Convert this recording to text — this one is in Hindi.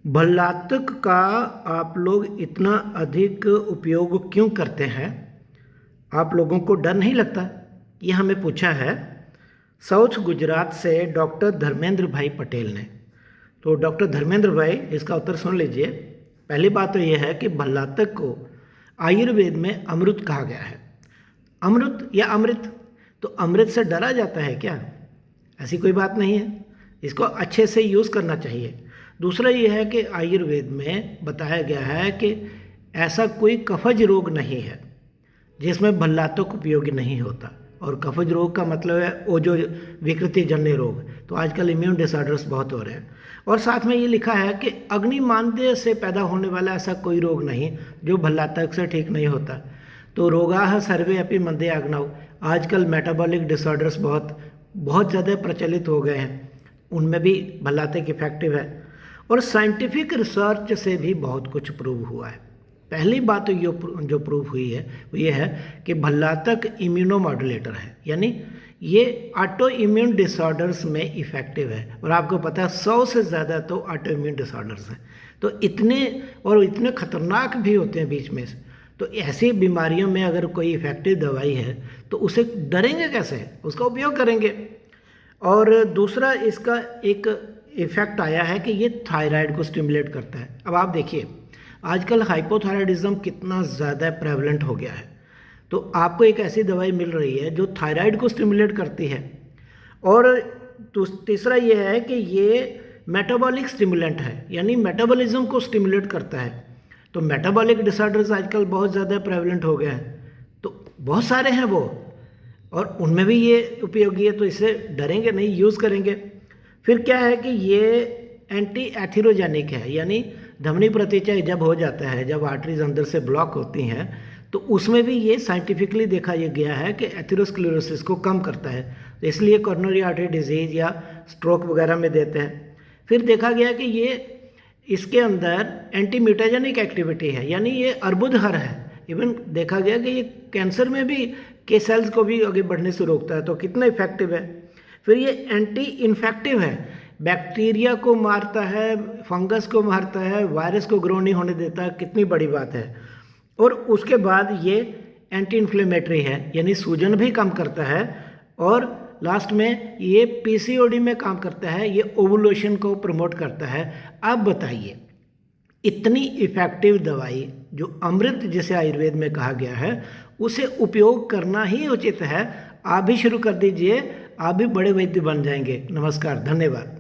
भल्लातक का आप लोग इतना अधिक उपयोग क्यों करते हैं? आप लोगों को डर नहीं लगता? ये हमें पूछा है साउथ गुजरात से डॉक्टर धर्मेंद्र भाई पटेल ने। तो डॉक्टर धर्मेंद्र भाई, इसका उत्तर सुन लीजिए। पहली बात तो यह है कि भल्लातक को आयुर्वेद में अमृत कहा गया है। अमृत या अमृत, तो अमृत से डरा जाता है क्या? ऐसी कोई बात नहीं है। इसको अच्छे से यूज़ करना चाहिए। दूसरा ये है कि आयुर्वेद में बताया गया है कि ऐसा कोई कफज रोग नहीं है जिसमें भल्लातक उपयोगी नहीं होता। और कफज रोग का मतलब है वो जो विकृति जन्य रोग। तो आजकल इम्यून डिसऑर्डर्स बहुत हो रहे हैं। और साथ में ये लिखा है कि अग्निमांद्य से पैदा होने वाला ऐसा कोई रोग नहीं जो भल्लातक से ठीक नहीं होता। तो रोगाः सर्वे अपि मंदे आग्नौ। आजकल मेटाबॉलिक डिसऑर्डर्स बहुत ज़्यादा प्रचलित हो गए हैं, उनमें भी भल्लातक इफेक्टिव है। और साइंटिफिक रिसर्च से भी बहुत कुछ प्रूव हुआ है। पहली बात तो जो प्रूव हुई है वो ये है कि भल्लातक इम्यूनोमॉड्यूलेटर है, यानी ये ऑटो इम्यून डिसऑर्डर्स में इफ़ेक्टिव है। और आपको पता है 100 से ज़्यादा तो ऑटो इम्यून डिसऑर्डर्स हैं। तो इतने खतरनाक भी होते हैं बीच में से। तो ऐसी बीमारियों में अगर कोई इफ़ेक्टिव दवाई है तो उसे डरेंगे कैसे? उसका उपयोग करेंगे। और दूसरा इसका एक इफ़ेक्ट आया है कि ये थायराइड को स्टिमुलेट करता है। अब आप देखिए आजकल हाइपोथायराइडिज्म कितना ज़्यादा प्रेवलेंट हो गया है। तो आपको एक ऐसी दवाई मिल रही है जो थायराइड को स्टिमुलेट करती है। और तीसरा ये है कि ये मेटाबॉलिक स्टिमुलेंट है, यानी मेटाबॉलिज्म को स्टिमुलेट करता है। तो मेटाबॉलिक डिसऑर्डर्स आजकल बहुत ज़्यादा प्रेवलेंट हो गए हैं, तो बहुत सारे हैं वो, और उनमें भी ये उपयोगी है। तो इससे डरेंगे नहीं, यूज़ करेंगे। फिर क्या है कि ये एंटी एथेरोजेनिक है, यानी धमनी प्रतिचय जब हो जाता है, जब आर्टरीज अंदर से ब्लॉक होती हैं, तो उसमें भी ये साइंटिफिकली देखा ये गया है कि एथेरोस्क्लेरोसिस को कम करता है। तो इसलिए कॉरोनरी आर्टरी डिजीज़ या स्ट्रोक वगैरह में देते हैं। फिर देखा गया कि ये इसके अंदर एंटी म्यूटाजेनिक एक्टिविटी है, यानी ये अर्बुदहर है। इवन देखा गया कि ये कैंसर में भी के सेल्स को भी आगे बढ़ने से रोकता है। तो कितना इफेक्टिव है। फिर ये एंटी इन्फेक्टिव है, बैक्टीरिया को मारता है, फंगस को मारता है, वायरस को ग्रो नहीं होने देता। कितनी बड़ी बात है। और उसके बाद ये एंटी इन्फ्लेमेटरी है, यानी सूजन भी कम करता है। और लास्ट में ये पीसीओडी में काम करता है, ये ओवुलेशन को प्रमोट करता है। अब बताइए, इतनी इफ़ेक्टिव दवाई जो अमृत जिसे आयुर्वेद में कहा गया है, उसे उपयोग करना ही उचित है। आप भी शुरू कर दीजिए, आप भी बड़े वैद्य बन जाएंगे। नमस्कार, धन्यवाद।